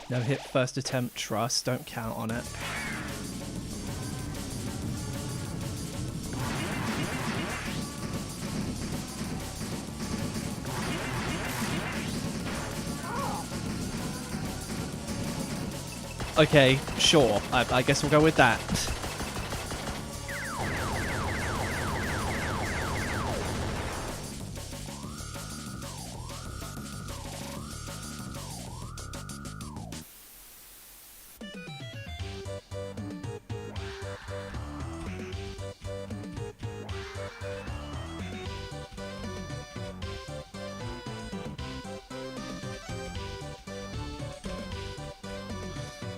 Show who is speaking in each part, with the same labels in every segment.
Speaker 1: No hit first attempt, trust. Don't count on it. Okay, sure. I guess we'll go with that.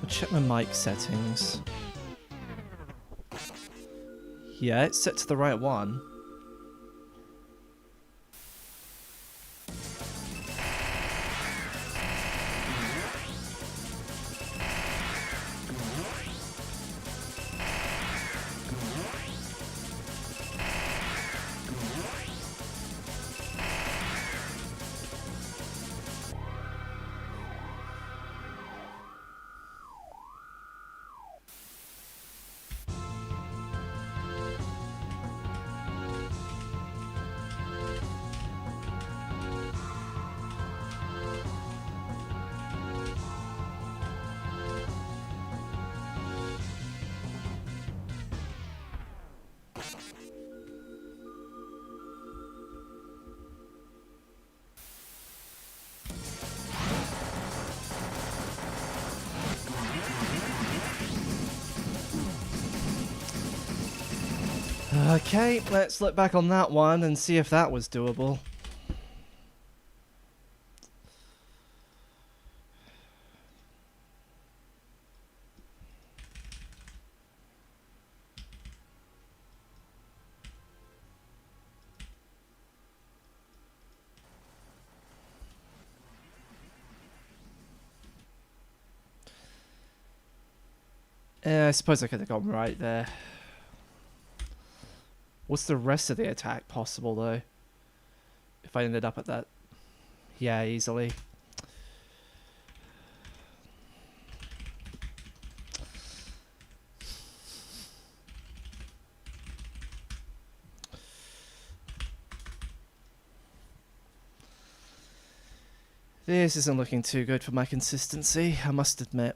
Speaker 1: Check my mic settings. Yeah, it's set to the right one. Okay, let's look back on that one and see if that was doable. I suppose I could have gone right there. What's the rest of the attack possible, though? If I ended up at that... Yeah, easily. This isn't looking too good for my consistency, I must admit.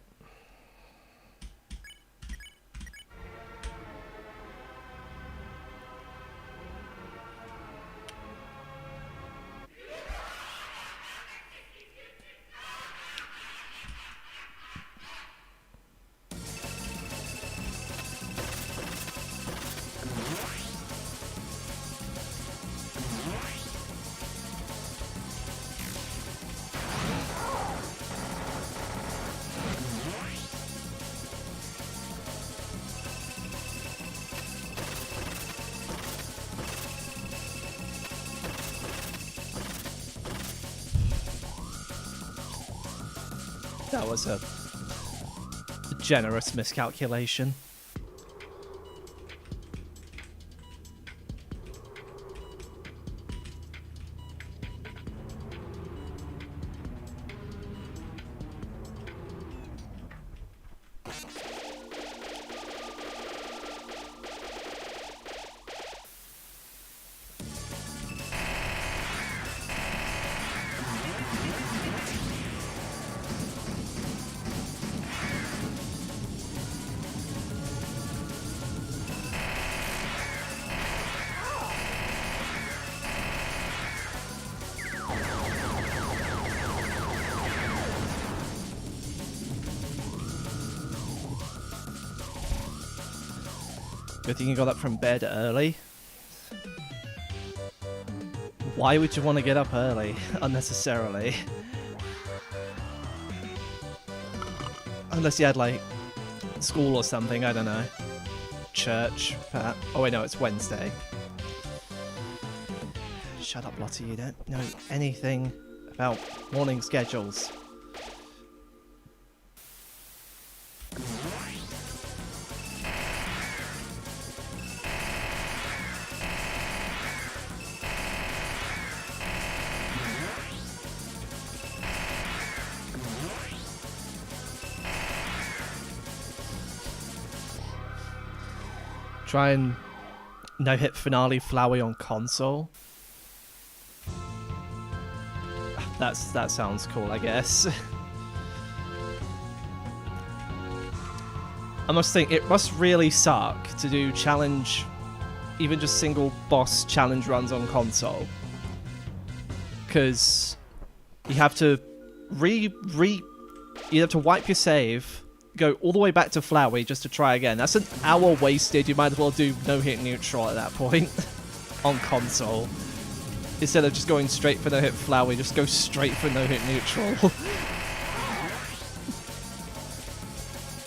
Speaker 1: That was a generous miscalculation. Good thing you got up from bed early. Why would you want to get up early, unnecessarily? Unless you had, like, school or something, I don't know. Church, perhaps. Oh wait, no, it's Wednesday. Shut up, Lottie, you don't know anything about morning schedules. Try and no-hit finale Flowey on console. That sounds cool, I guess. I must think, it must really suck to do challenge, even just single boss challenge runs on console. Because you have to you have to wipe your save, go all the way back to Flowey just to try again. That's an hour wasted. You might as well do no-hit neutral at that point on console. Instead of just going straight for no-hit Flowey, just go straight for no-hit neutral.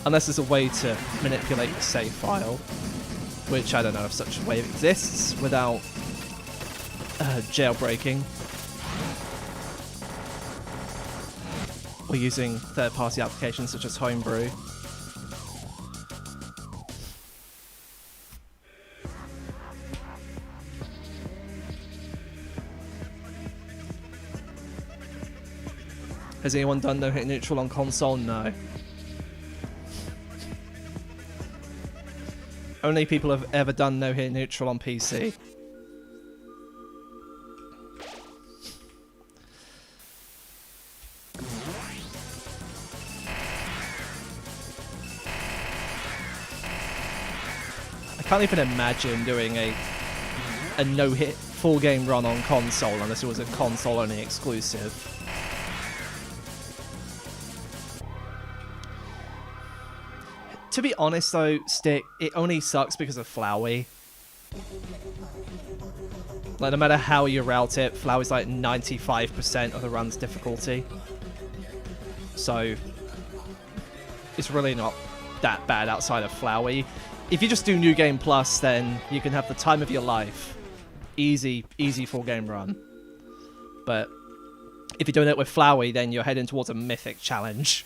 Speaker 1: Unless there's a way to manipulate the save file, which I don't know if such a way exists without jailbreaking. Or using third-party applications such as Homebrew. Has anyone done no-hit neutral on console? No. Only people have ever done no-hit neutral on PC. I can't even imagine doing a no-hit full game run on console unless it was a console-only exclusive. To be honest though, Stick, it only sucks because of Flowey. Like, no matter how you route it, Flowey's like 95% of the run's difficulty. So, it's really not that bad outside of Flowey. If you just do New Game Plus, then you can have the time of your life. Easy full game run. But if you're doing it with Flowey, then you're heading towards a mythic challenge.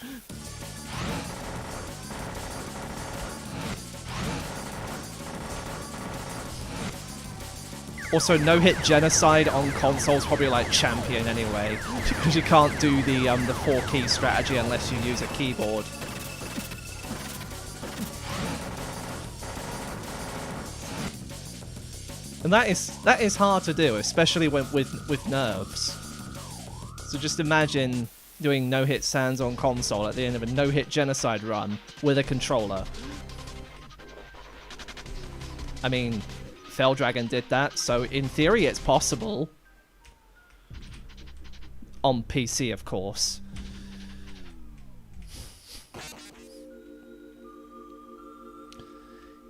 Speaker 1: Also, no-hit genocide on console's probably like champion anyway, because you can't do the 4-key strategy unless you use a keyboard. And that is hard to do, especially with nerves. So just imagine doing no-hit sands on console at the end of a no-hit genocide run with a controller. I mean, Fell Dragon did that, so in theory it's possible. On PC, of course.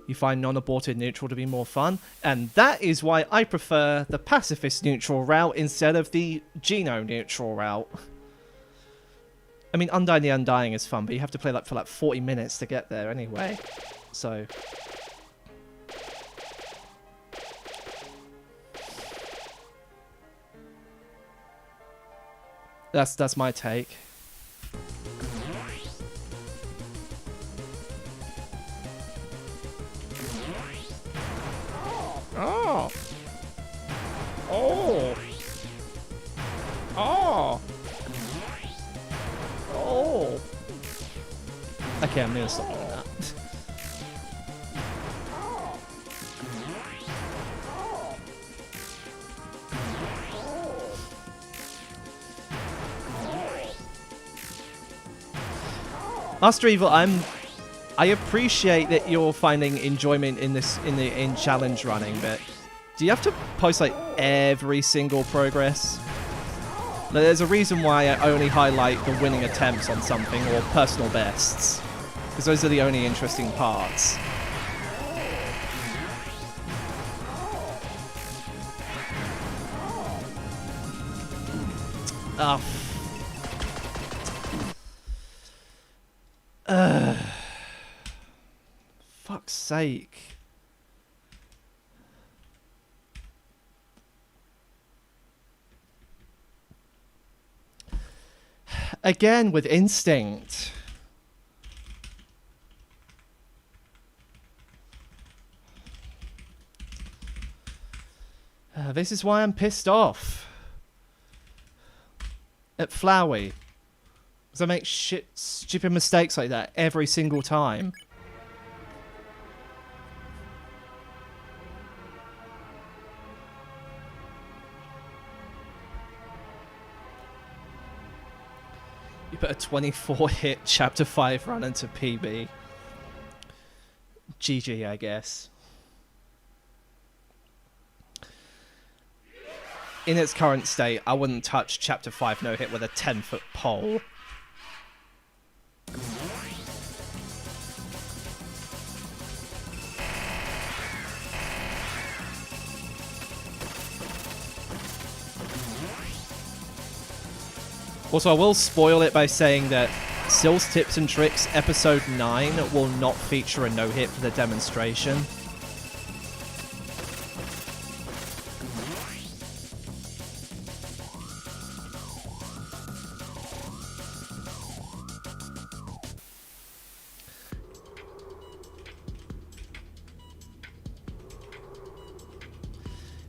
Speaker 1: You find non-aborted neutral to be more fun, and that is why I prefer the pacifist neutral route instead of the Geno neutral route. I mean, Undying the Undying is fun, but you have to play that for like 40 minutes to get there anyway. So that's my take. Oh. Oh. Oh. Oh. Okay, I'm gonna stop doing that. Master Evil, I appreciate that you're finding enjoyment in challenge running, but do you have to post like every single progress? Now, there's a reason why I only highlight the winning attempts on something or personal bests, because those are the only interesting parts. Fuck's sake. Again with instinct. This is why I'm pissed off at Flowey. Because I make stupid mistakes like that every single time. put a 24-hit Chapter 5 run into PB. GG, I guess. In its current state, I wouldn't touch Chapter 5 no-hit with a 10-foot pole. Also, I will spoil it by saying that Sills Tips and Tricks Episode 9 will not feature a no-hit for the demonstration.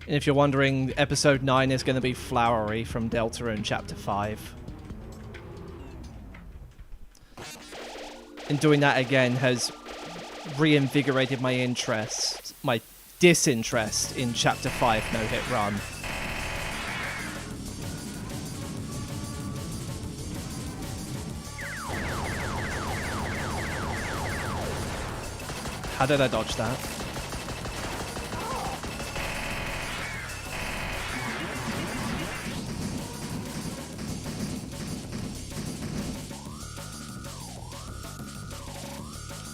Speaker 1: And if you're wondering, Episode 9 is going to be Flowery from Delta in Chapter 5. And doing that again has reinvigorated my interest, my disinterest in Chapter 5 no-hit run. How did I dodge that?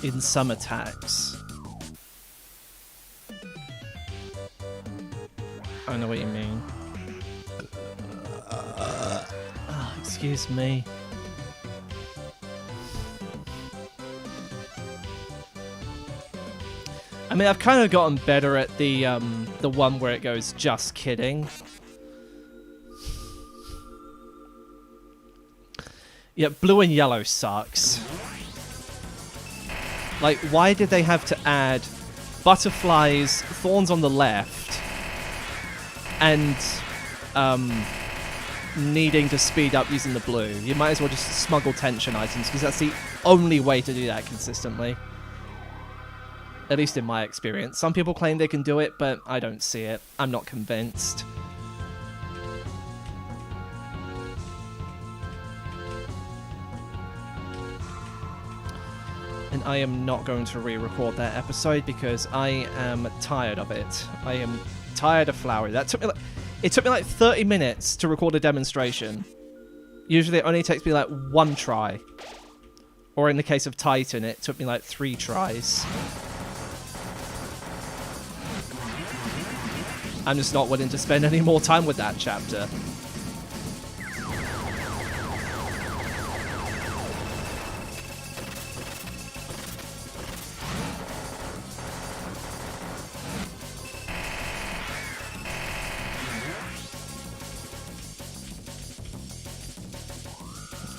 Speaker 1: In some attacks. I know what you mean. Excuse me. I mean, I've kind of gotten better at the one where it goes, just kidding. Yeah, blue and yellow sucks. Like, why did they have to add butterflies, thorns on the left, and needing to speed up using the blue? You might as well just smuggle tension items, because that's the only way to do that consistently. At least in my experience. Some people claim they can do it, but I don't see it. I'm not convinced. And I am not going to re-record that episode because I am tired of it. I am tired of Flowery. It took me like 30 minutes to record a demonstration. Usually it only takes me like one try. Or in the case of Titan, it took me like 3 tries. I'm just not willing to spend any more time with that chapter.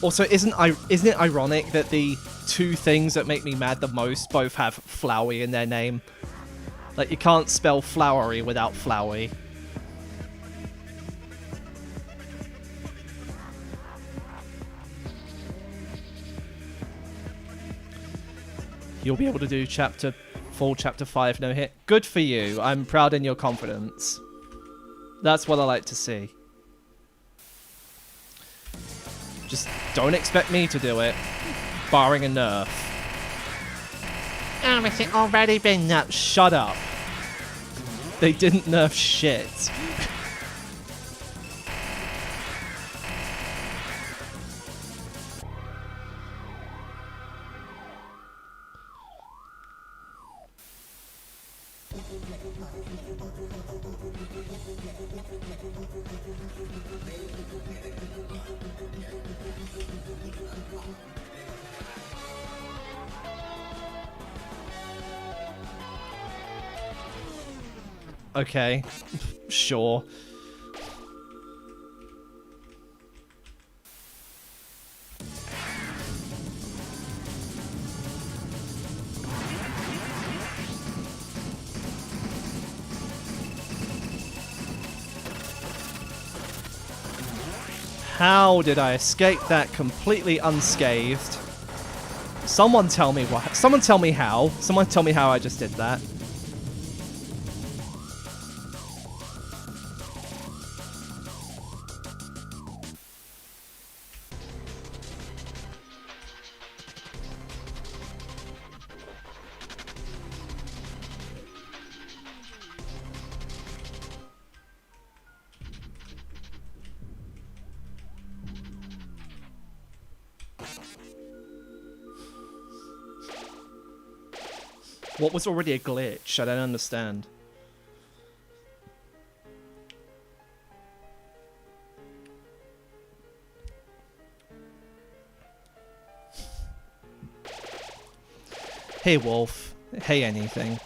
Speaker 1: Also, isn't it ironic that the 2 things that make me mad the most both have Flowey in their name? Like, you can't spell flowery without Flowey. You'll be able to do full chapter 5 no hit. Good for you. I'm proud in your confidence. That's what I like to see. Just don't expect me to do it, barring a nerf. Oh, has it already been nerfed? Shut up. They didn't nerf shit. Okay, sure. How did I escape that completely unscathed? Someone tell me what. Someone tell me how. Someone tell me how I just did that. What was already a glitch? I don't understand. Hey, Wolf. Hey, anything.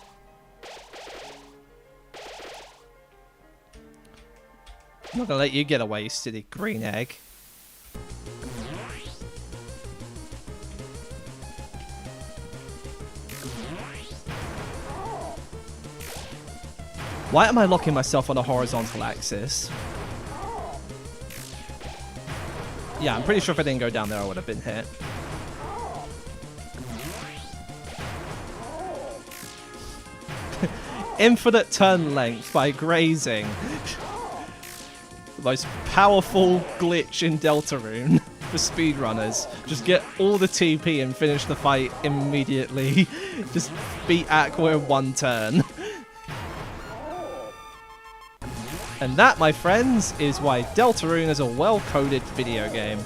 Speaker 1: I'm not gonna let you get away, silly green egg. Why am I locking myself on a horizontal axis? Yeah, I'm pretty sure if I didn't go down there, I would have been hit. Infinite turn length by grazing. The most powerful glitch in Deltarune for speedrunners. Just get all the TP and finish the fight immediately. Just beat Aqua in one turn. And that, my friends, is why Deltarune is a well-coded video game.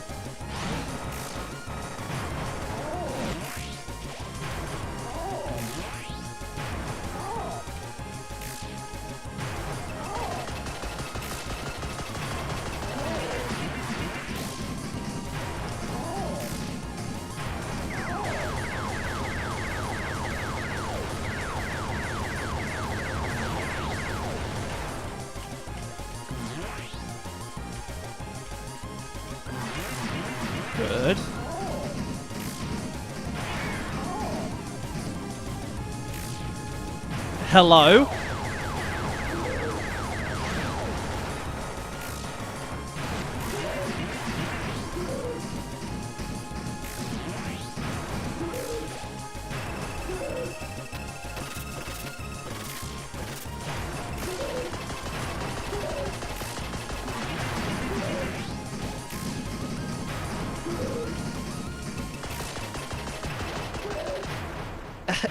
Speaker 1: Good. Hello?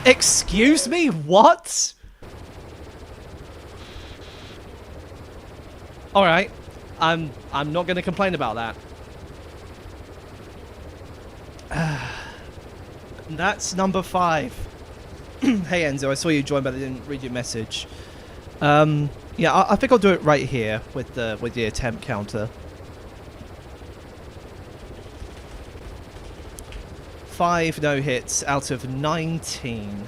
Speaker 1: Excuse me? What? Alright. I'm not gonna complain about that. That's number 5. Hey Enzo, I saw you join but I didn't read your message. Yeah, I think I'll do it right here with the attempt counter. 5 no hits out of 19.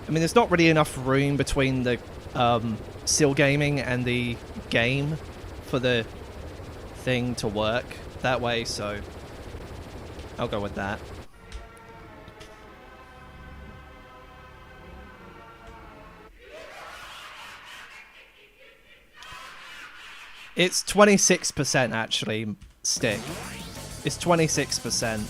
Speaker 1: I mean, there's not really enough room between the Seal Gaming and the game for the thing to work that way, so I'll go with that. It's 26% actually, stick. It's 26%.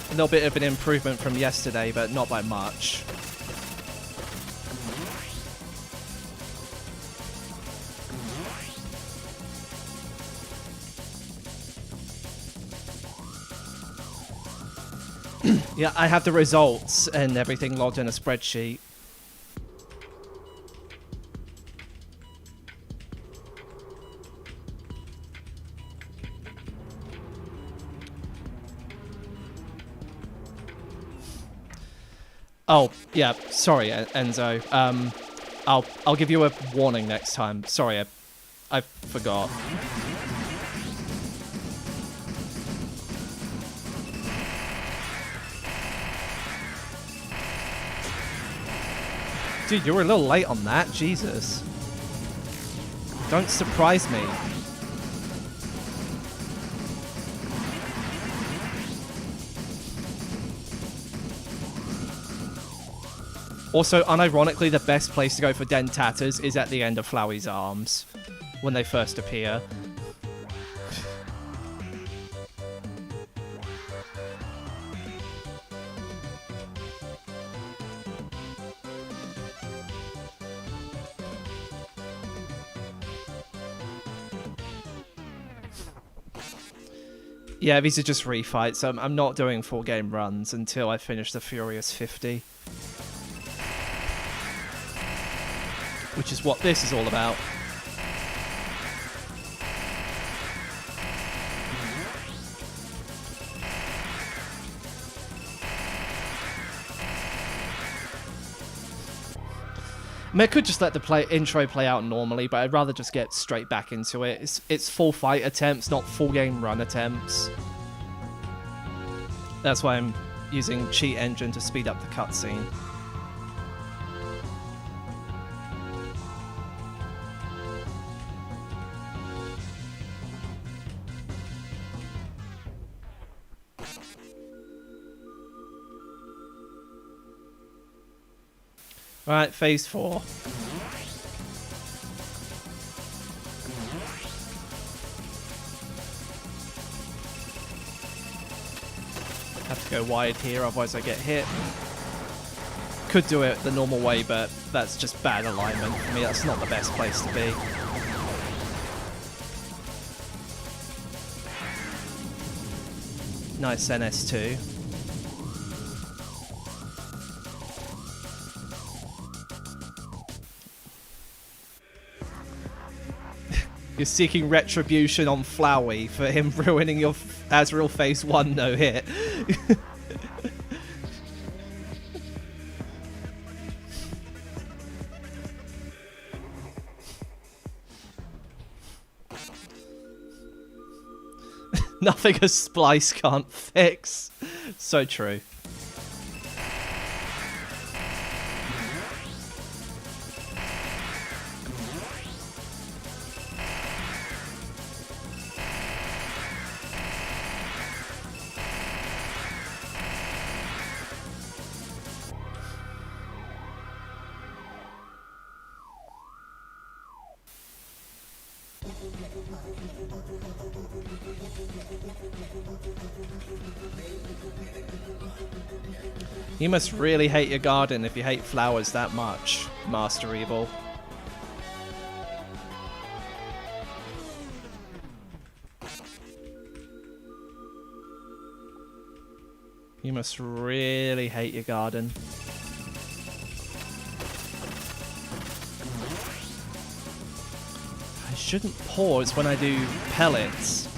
Speaker 1: A little bit of an improvement from yesterday, but not by much. Yeah, I have the results and everything logged in a spreadsheet. Oh, yeah, sorry, Enzo. I'll give you a warning next time. Sorry, I forgot. Dude, you were a little late on that. Jesus. Don't surprise me. Also, unironically, the best place to go for Dentatas is at the end of Flowey's arms. When they first appear. Yeah, these are just refights. I'm not doing full game runs until I finish the Furious 50. Which is what this is all about. I mean, I could just let the intro play out normally, but I'd rather just get straight back into it. It's full fight attempts, not full game run attempts. That's why I'm using Cheat Engine to speed up the cutscene. Alright, phase 4. Have to go wide here, otherwise I get hit. Could do it the normal way, but that's just bad alignment for me. That's not the best place to be. Nice NS2. You're seeking retribution on Flowey for him ruining your Azrael Phase 1 no-hit. Nothing a splice can't fix. So true. You must really hate your garden if you hate flowers that much, Master Evil. You must really hate your garden. I shouldn't pause when I do pellets.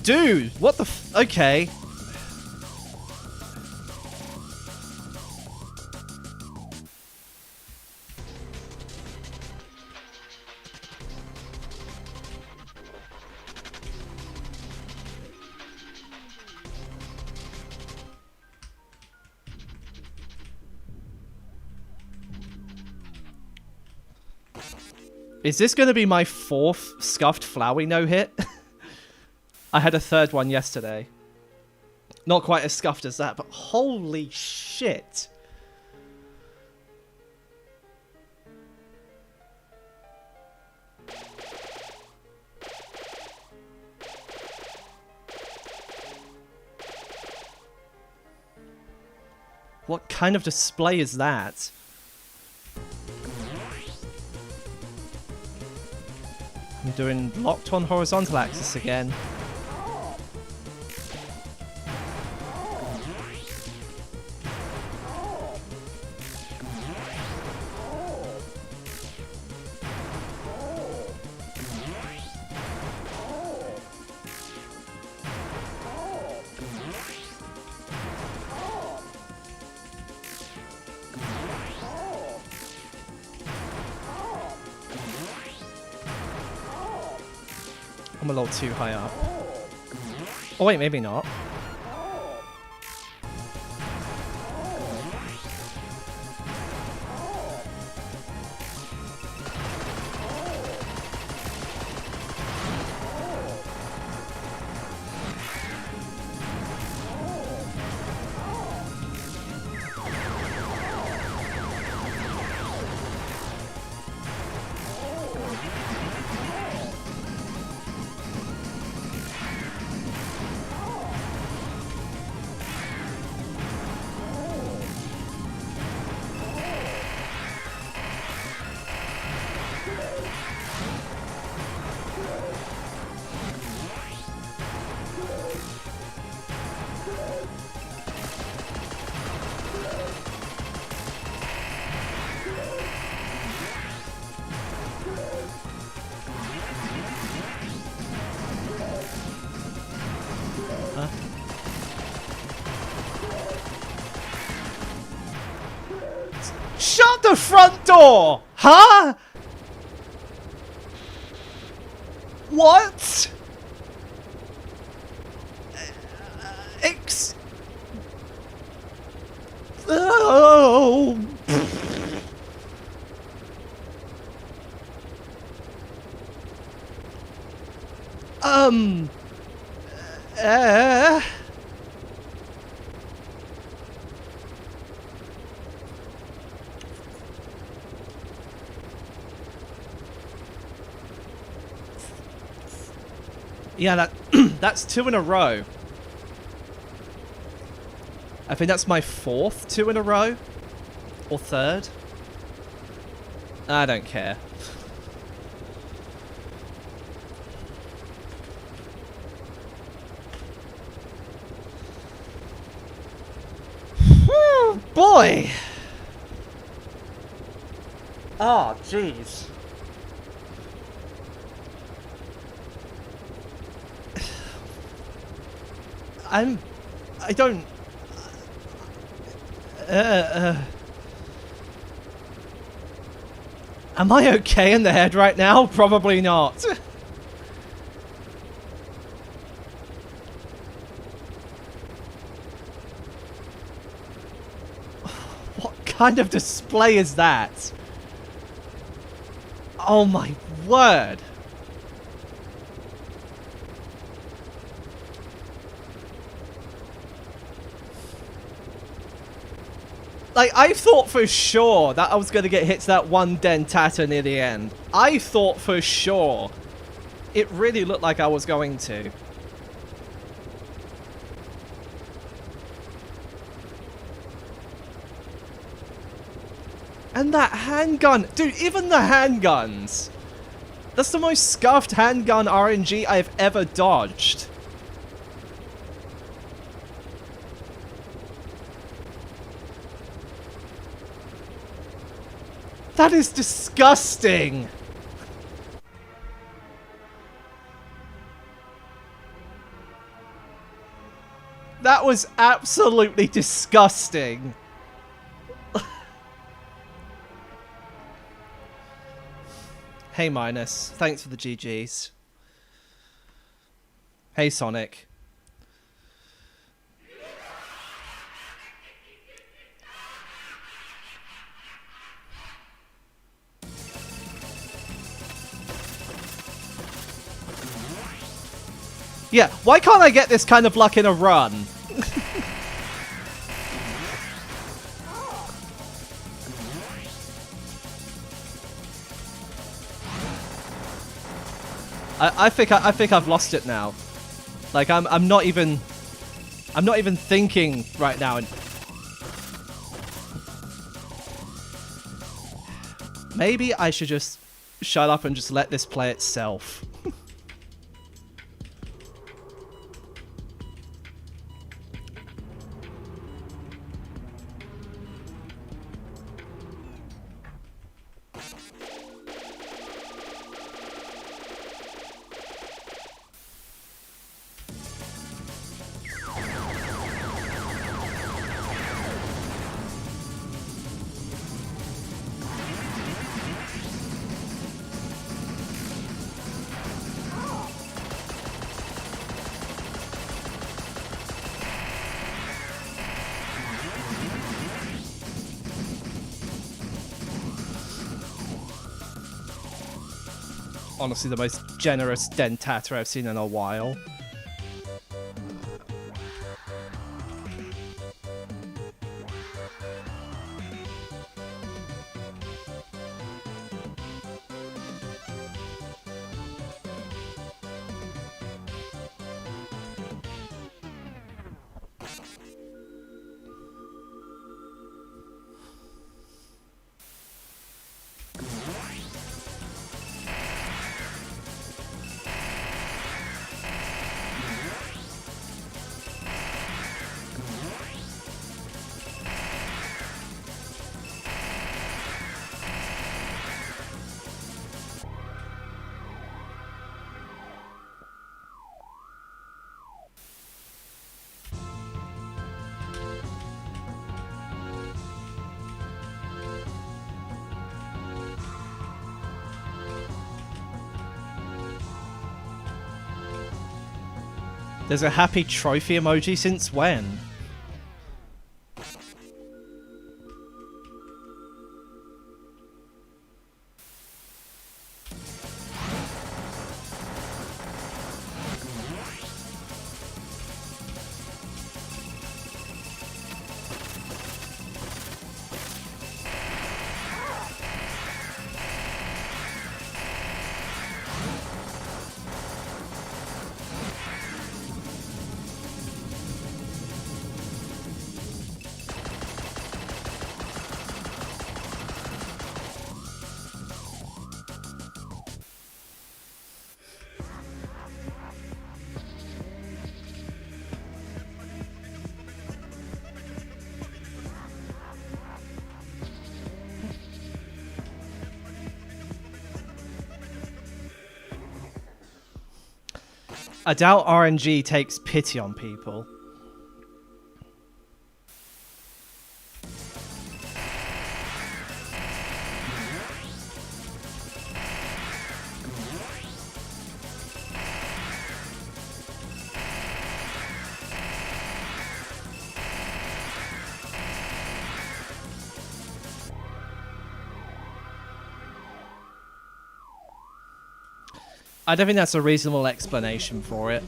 Speaker 1: Dude, what the okay. Is this going to be my 4th scuffed Flowey no-hit? I had a 3rd one yesterday. Not quite as scuffed as that, but holy shit. What kind of display is that? I'm doing locked on horizontal axis again. I'm a little too high up. Oh wait, maybe not. door! Huh? What? Oh. Uh... Yeah, that's 2 in a row. I think that's my 4th 2 in a row. Or 3rd. I don't care. Boy! Oh, jeez. I don't... Am I okay in the head right now? Probably not. What kind of display is that? Oh my word. Like, I thought for sure that I was going to get hit to that one dentata near the end. I thought for sure. It really looked like I was going to. And that handgun. Dude, even the handguns. That's the most scuffed handgun RNG I've ever dodged. That is disgusting. That was absolutely disgusting. Hey, Minus. Thanks for the GGs. Hey, Sonic. Yeah, why can't I get this kind of luck in a run? I think I've lost it now. Like I'm not even thinking right now. And maybe I should just shut up and just let this play itself. Honestly, the most generous dentata I've seen in a while. There's a happy trophy emoji since when? I doubt RNG takes pity on people. I don't think that's a reasonable explanation for it.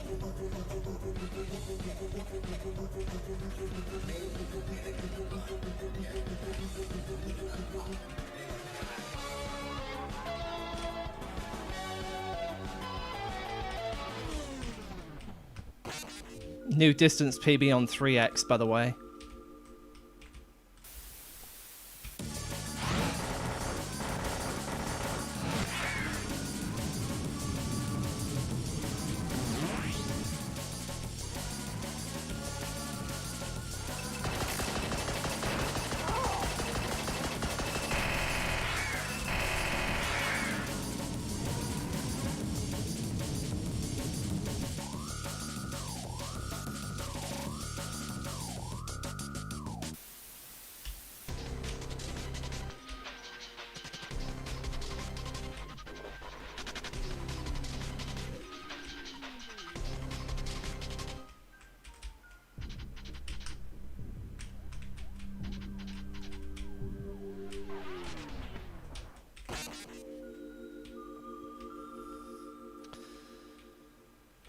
Speaker 1: New distance PB on 3x, by the way.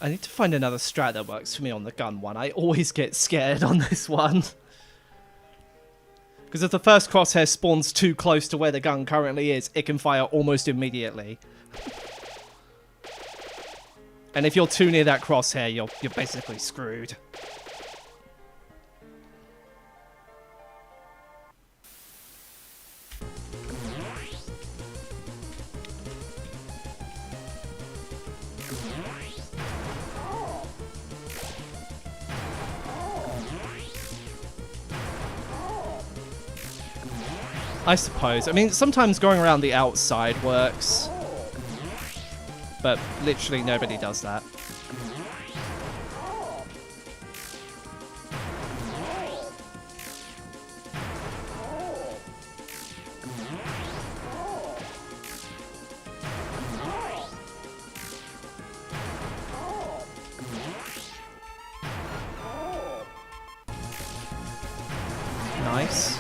Speaker 1: I need to find another strat that works for me on the gun one. I always get scared on this one. Because if the first crosshair spawns too close to where the gun currently is, it can fire almost immediately. And if you're too near that crosshair, you're basically screwed. I suppose. I mean, sometimes going around the outside works. But literally nobody does that. Nice.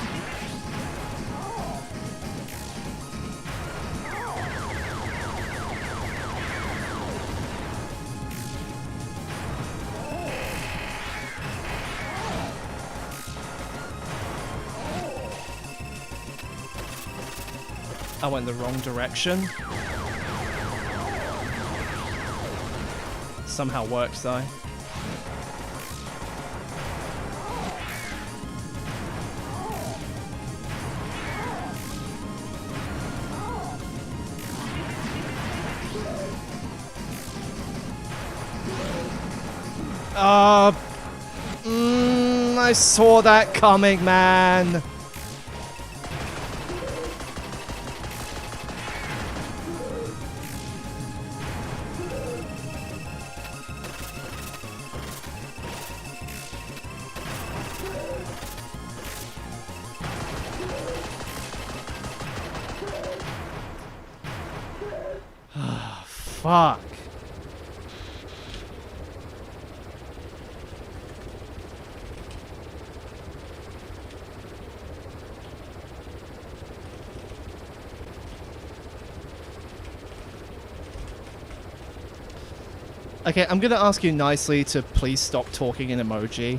Speaker 1: I went the wrong direction. Somehow works though. I saw that coming, man. Fuck. Okay, I'm gonna ask you nicely to please stop talking in emoji.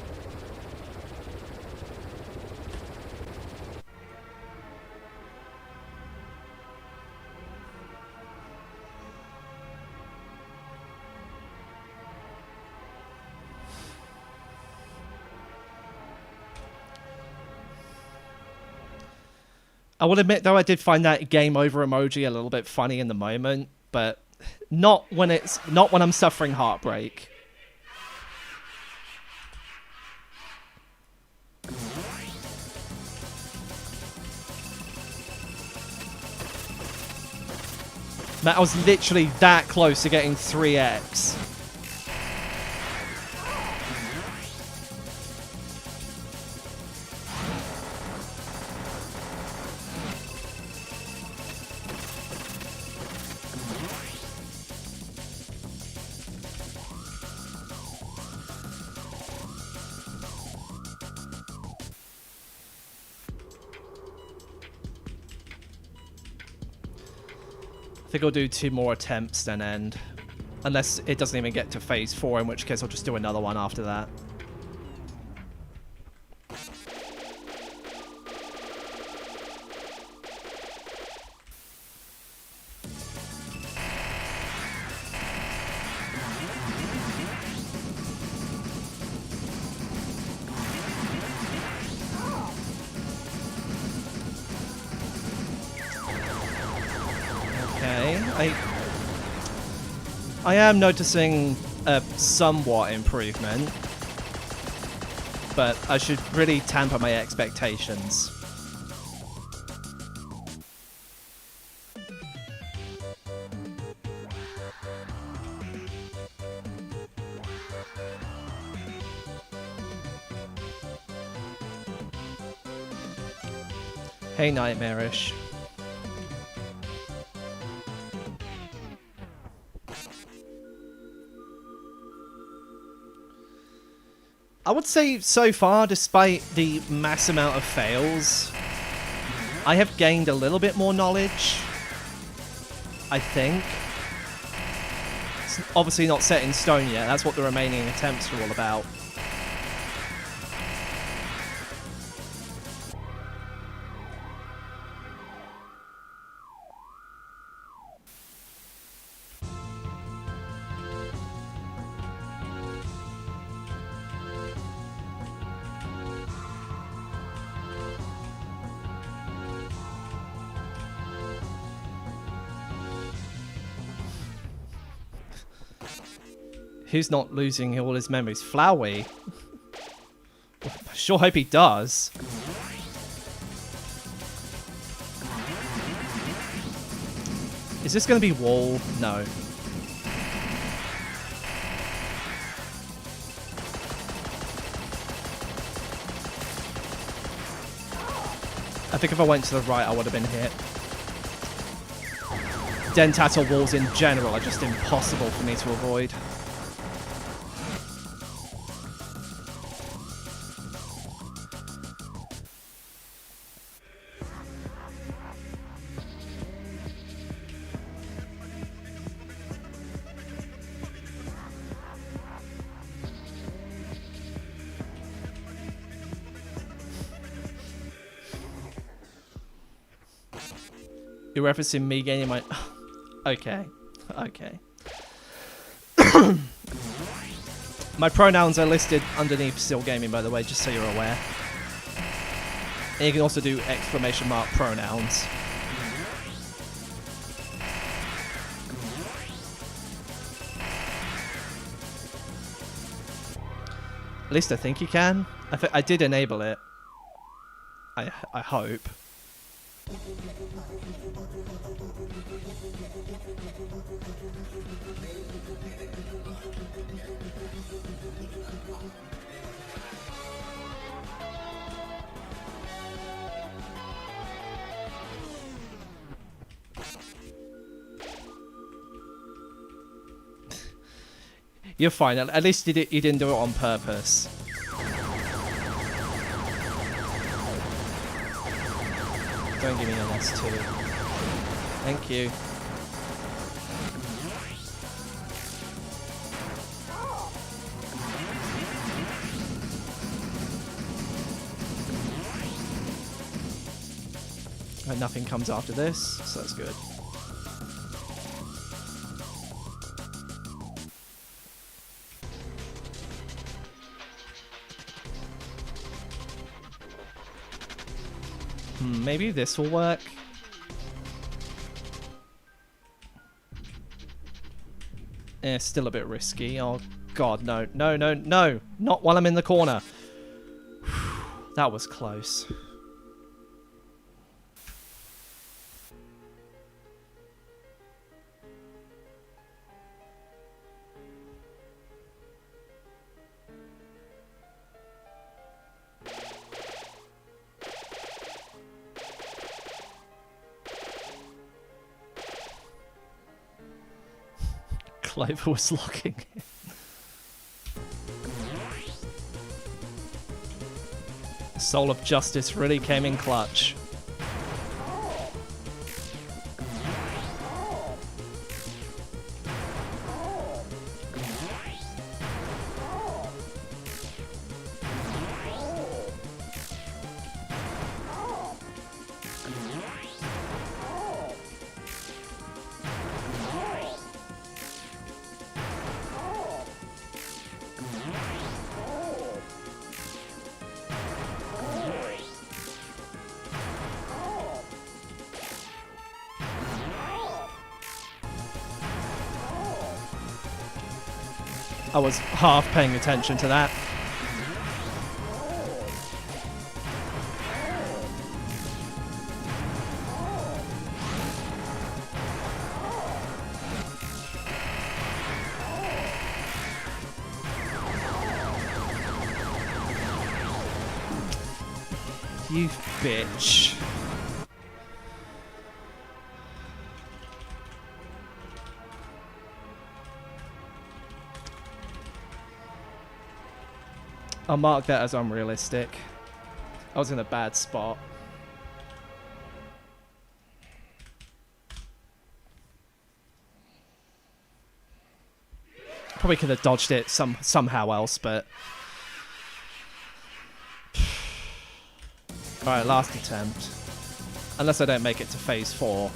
Speaker 1: I will admit, though, I did find that game over emoji a little bit funny in the moment, but not when I'm suffering heartbreak. Matt, I was literally that close to getting 3x. I think I'll do 2 more attempts then end. Unless it doesn't even get to phase 4, in which case I'll just do another one after that. I am noticing a somewhat improvement, but I should really tamper my expectations. Hey, Nightmarish. I would say so far, despite the mass amount of fails, I have gained a little bit more knowledge, I think. It's obviously not set in stone yet, that's what the remaining attempts are all about. Who's not losing all his memories? Flowey? I sure hope he does. Is this going to be wall? No. I think if I went to the right, I would have been hit. Dentator walls in general are just impossible for me to avoid. You're referencing me gaining my... Okay. Okay. My pronouns are listed underneath Still Gaming, by the way, just so you're aware. And you can also do exclamation mark pronouns. At least I think you can. I did enable it. I hope. You're fine. At least you didn't do it on purpose. Don't give me an S2. Thank you. But nothing comes after this, so that's good. Maybe this will work. Still a bit risky. Oh god, no. No, no, no! Not while I'm in the corner. That was close. Clover was locking in. Soul of Justice really came in clutch. I was half paying attention to that. You bitch. I'll mark that as unrealistic. I was in a bad spot. Probably could have dodged it somehow else, but... Alright, last attempt. Unless I don't make it to phase 4.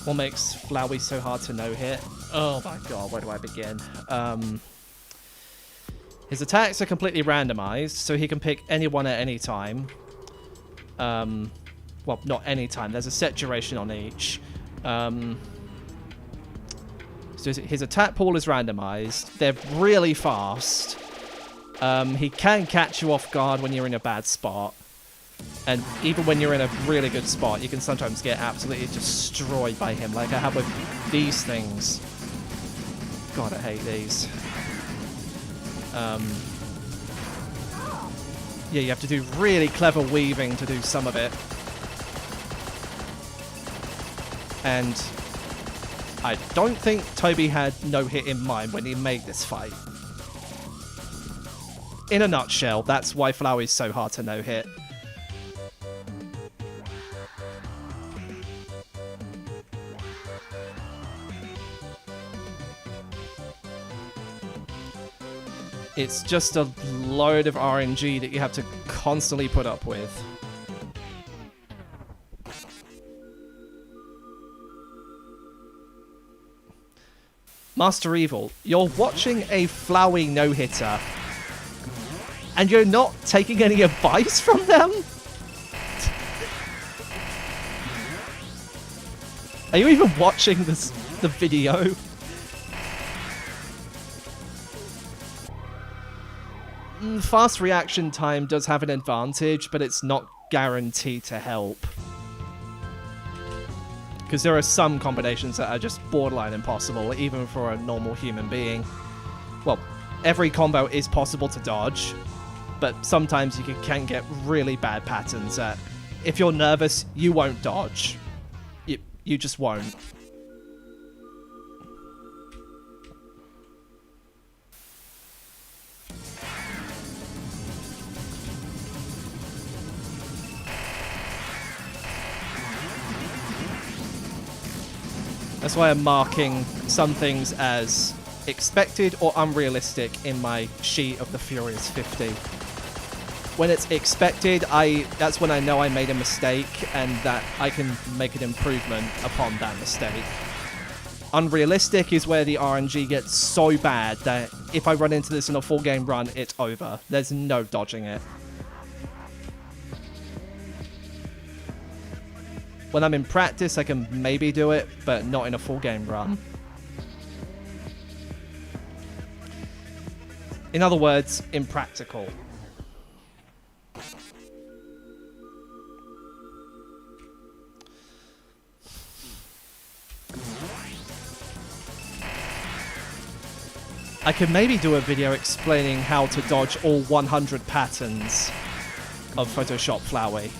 Speaker 1: What makes Flowey so hard to no-hit? Oh my god, where do I begin? His attacks are completely randomized, so he can pick anyone at any time. Well, not any time. There's a set duration on each. So his attack pool is randomized. They're really fast. He can catch you off guard when you're in a bad spot. And even when you're in a really good spot, you can sometimes get absolutely destroyed by him, like I have with these things. God, I hate these. Yeah, you have to do really clever weaving to do some of it. And I don't think Toby had no hit in mind when he made this fight. In a nutshell, that's why Flowey's so hard to no-hit. It's just a load of RNG that you have to constantly put up with. Master Evil, you're watching a Flowey no-hitter, and you're not taking any advice from them? Are you even watching the video? Fast reaction time does have an advantage, but it's not guaranteed to help. Because there are some combinations that are just borderline impossible, even for a normal human being. Well, every combo is possible to dodge, but sometimes you can get really bad patterns that if you're nervous, you won't dodge. You just won't. That's why I'm marking some things as expected or unrealistic in my sheet of the Furious 50. When it's expected, that's when I know I made a mistake and that I can make an improvement upon that mistake. Unrealistic is where the RNG gets so bad that if I run into this in a full game run, it's over. There's no dodging it. When I'm in practice, I can maybe do it, but not in a full game run. In other words, impractical. I could maybe do a video explaining how to dodge all 100 patterns of Photoshop Flowey.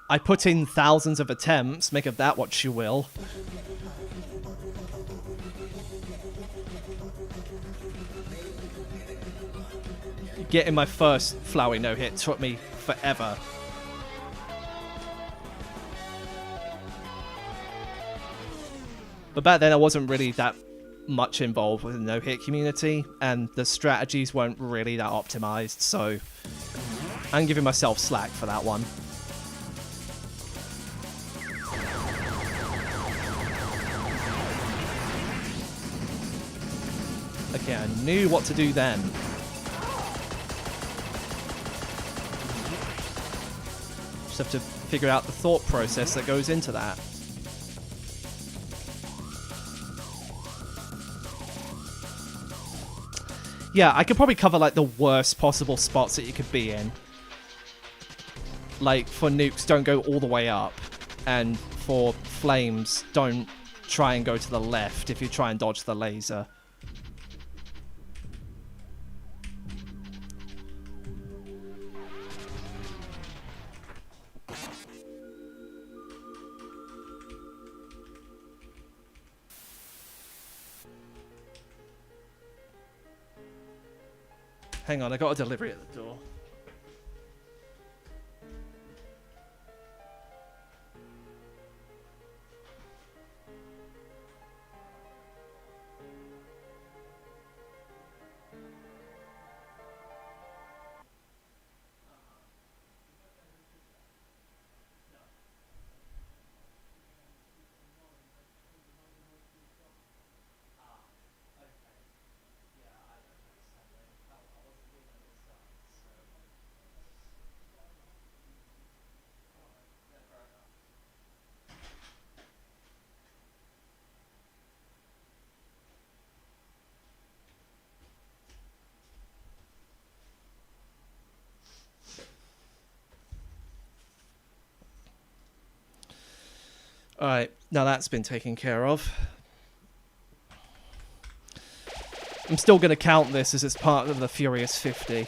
Speaker 1: I put in thousands of attempts, make of that what you will. Getting my first Flowey no-hit took me forever. But back then I wasn't really that much involved with the no-hit community, and the strategies weren't really that optimized, so I'm giving myself slack for that one. Okay, I knew what to do then. Just have to figure out the thought process that goes into that. Yeah, I could probably cover like the worst possible spots that you could be in. Like for nukes, don't go all the way up. And for flames, don't try and go to the left if you try and dodge the laser. Hang on, I got a delivery at the door. Alright, now that's been taken care of. I'm still going to count this as it's part of the Furious 50.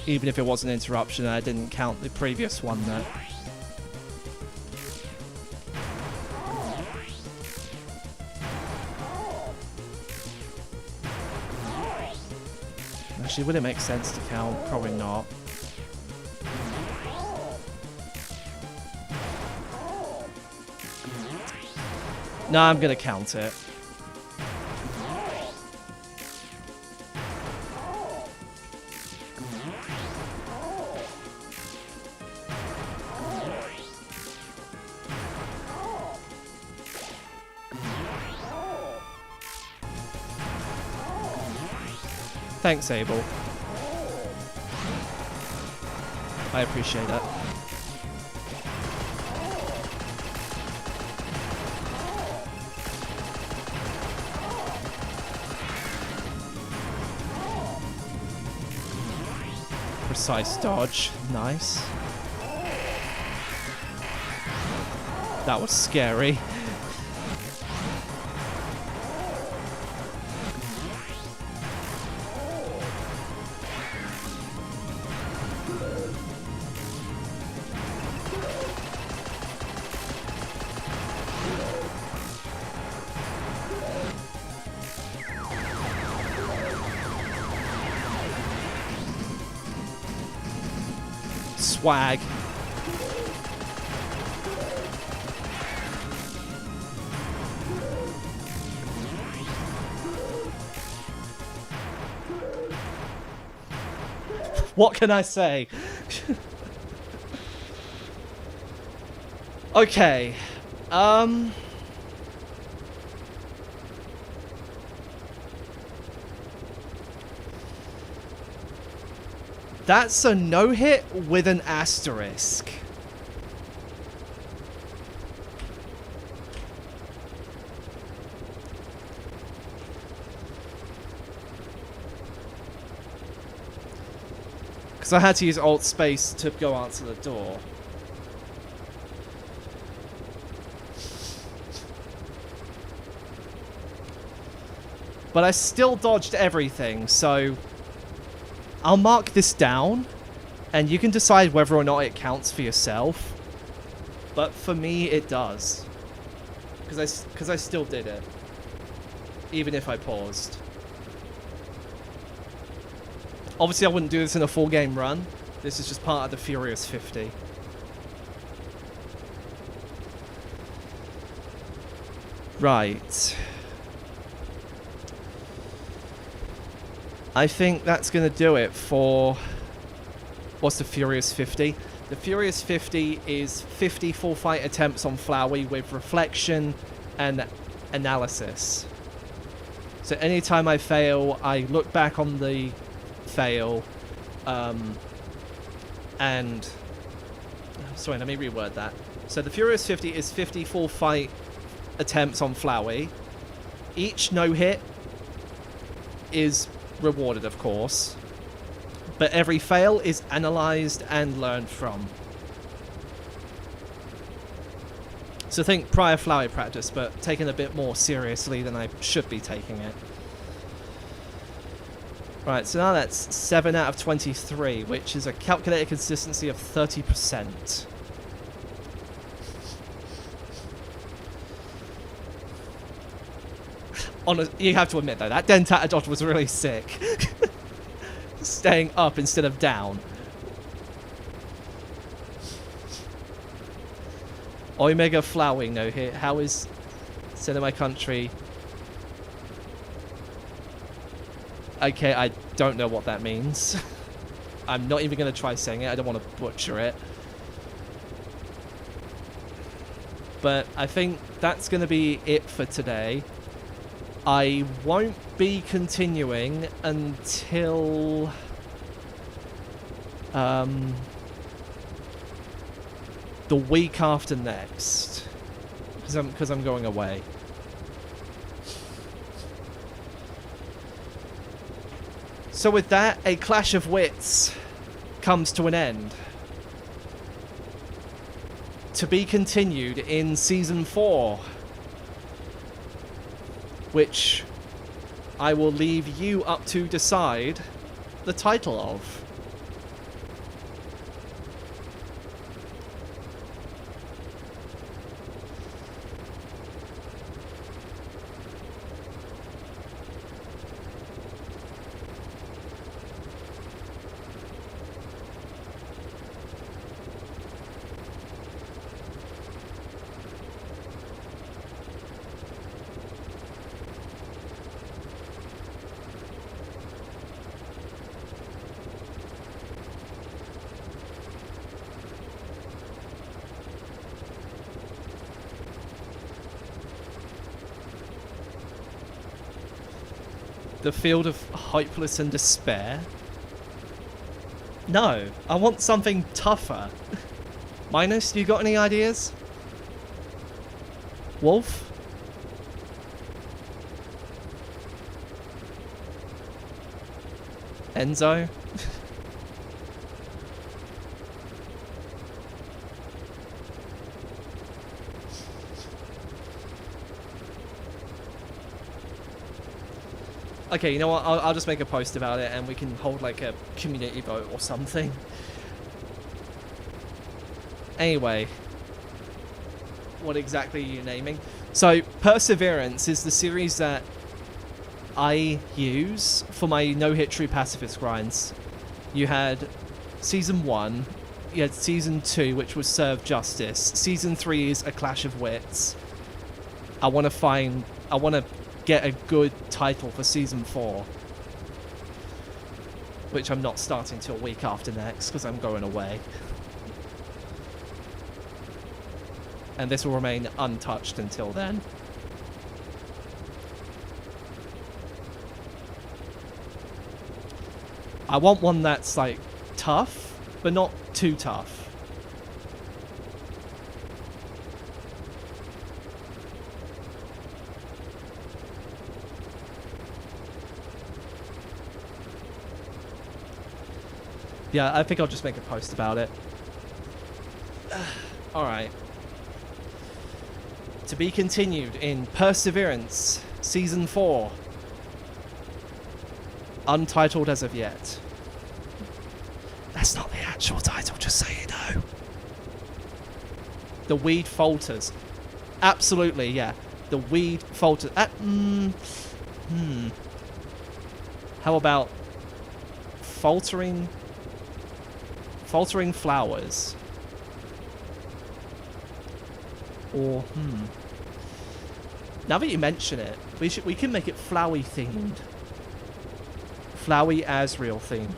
Speaker 1: Even if it was an interruption, I didn't count the previous one there. Actually, would it make sense to count? Probably not. No, I'm gonna count it. Thanks, Abel. I appreciate it. Precise dodge. Nice. That was scary. swag. What can I say? Okay. That's a no-hit with an asterisk. Because I had to use Alt Space to go answer the door. But I still dodged everything, so I'll mark this down, and you can decide whether or not it counts for yourself. But for me, it does. Because I still did it. Even if I paused. Obviously, I wouldn't do this in a full game run. This is just part of the Furious 50. Right. I think that's going to do it for... What's the Furious 50? The Furious 50 is 50 full fight attempts on Flowey with reflection and analysis. So anytime I fail, I look back on the fail, and... Sorry, let me reword that. So the Furious 50 is 50 full fight attempts on Flowey. Each no-hit is rewarded, of course, but every fail is analysed and learned from. So think prior Flowey practice, but taken a bit more seriously than I should be taking it. Right, so now that's 7 out of 23, which is a calculated consistency of 30%. You have to admit, though, that dentata dodge was really sick. Staying up instead of down. Omega Flowing no hit. How is Send in My Country? Okay, I don't know what that means. I'm not even going to try saying it. I don't want to butcher it. But I think that's going to be it for today. I won't be continuing until the week after next, because I'm going away. So with that, a clash of wits comes to an end. To be continued in Season 4. Which I will leave you up to decide the title of. The field of hopeless and despair? No, I want something tougher. Minus, you got any ideas? Wolf? Enzo? Okay, you know what? I'll just make a post about it and we can hold like a community vote or something. Anyway. What exactly are you naming? So, Perseverance is the series that I use for my no-hit true pacifist grinds. You had Season 1. you had season 2, which was Serve Justice. Season 3 is A Clash of Wits. I want to get a good title for season 4, which I'm not starting till a week after next because I'm going away. And this will remain untouched until then. I want one that's like tough, but not too tough. Yeah, I think I'll just make a post about it. Alright. To be continued in Perseverance, Season 4. Untitled as of yet. That's not the actual title, just so you know. The weed falters. Absolutely, yeah. The weed falters. How about faltering flowers? Or now that you mention it, we can make it flowy themed. Flowy Asriel theme.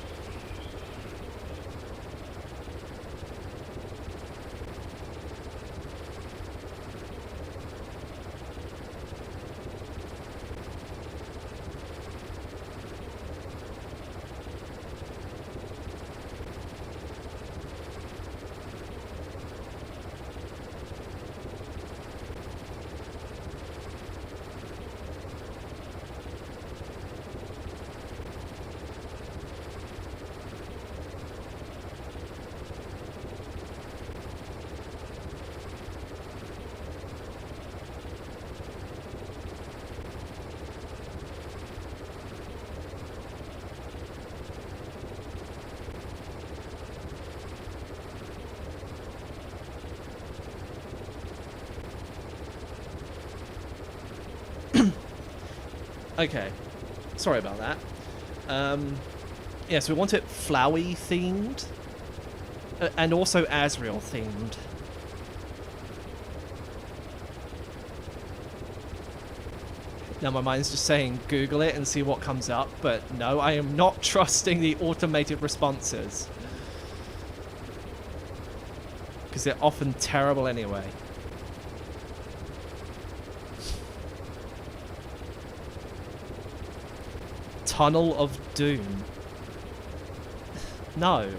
Speaker 1: Okay, sorry about that. Yeah, so we want it flowy themed, and also Asriel themed. Now my mind's just saying Google it and see what comes up, but no, I am not trusting the automated responses. Because they're often terrible anyway. Tunnel of Doom. No.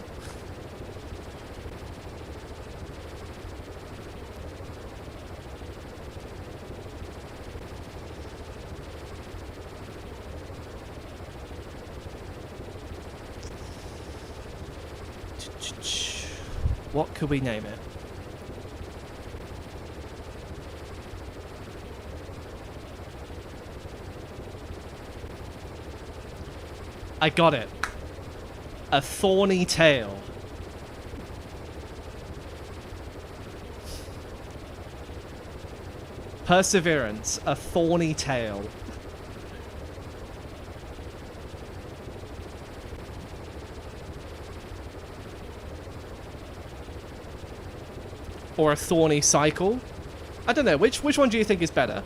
Speaker 1: What could we name it? I got it. A thorny tail. Perseverance, a thorny tail. Or a thorny cycle. I don't know, which one do you think is better?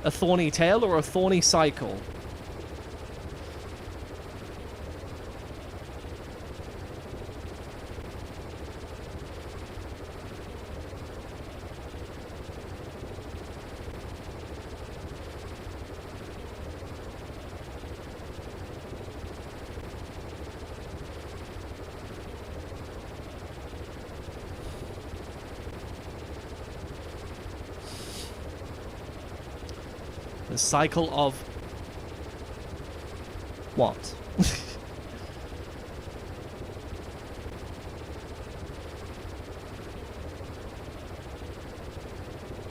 Speaker 1: A thorny tail or a thorny cycle? The cycle of what?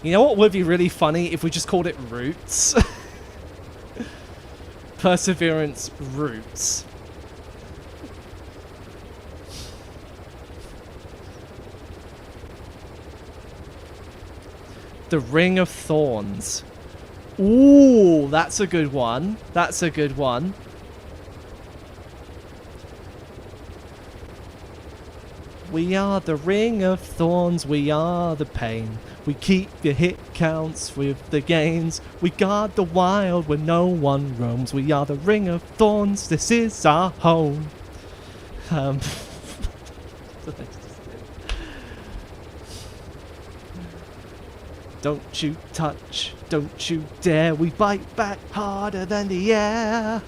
Speaker 1: You know what would be really funny if we just called it Roots? Perseverance Roots. The Ring of Thorns. Ooh, that's a good one. That's a good one. We are the ring of thorns, we are the pain. We keep the hit counts with the gains. We guard the wild where no one roams. We are the ring of thorns, this is our home. Don't you touch, don't you dare. We bite back harder than the air.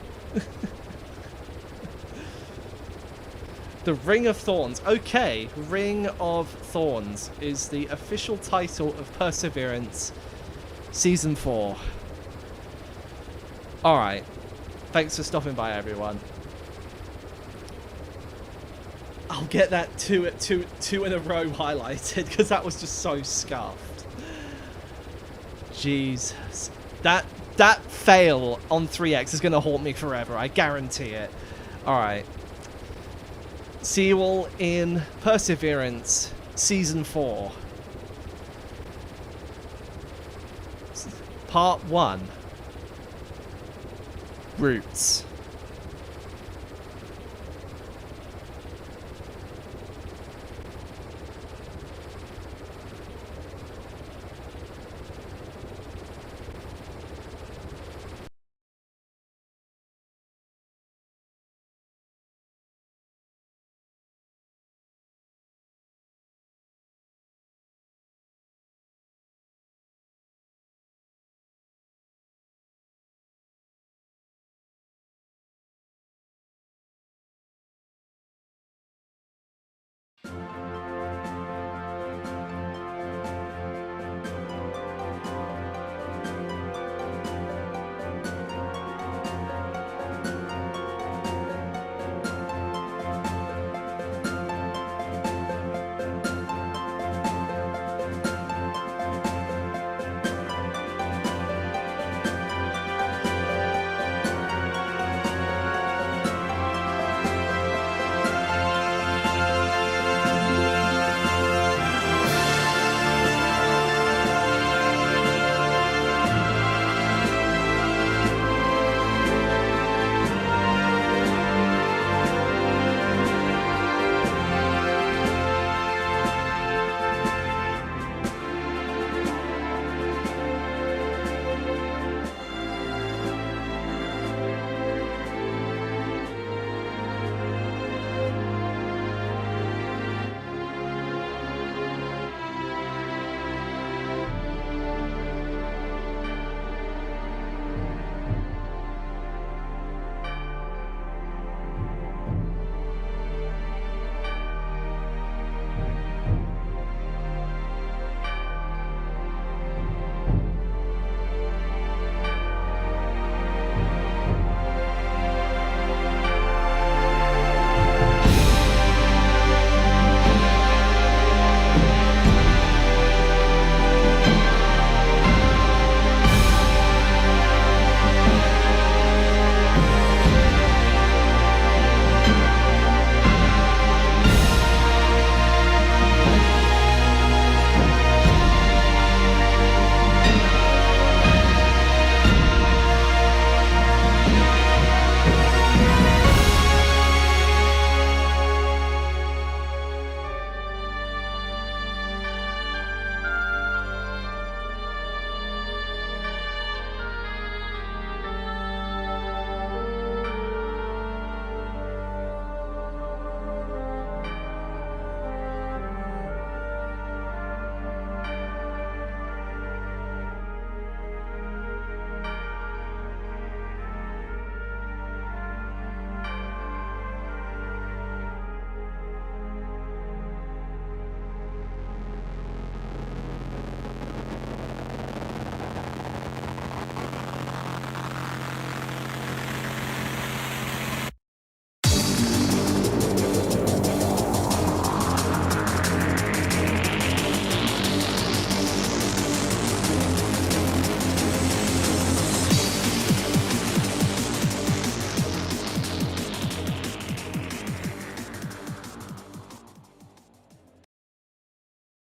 Speaker 1: The Ring of Thorns. Okay, Ring of Thorns is the official title of Perseverance Season 4. Alright. Thanks for stopping by, everyone. I'll get that two in a row highlighted, because that was just so scuffed. Jesus. That fail on 3x is going to haunt me forever. I guarantee it. Alright. See you all in Perseverance Season 4. Part 1. Roots.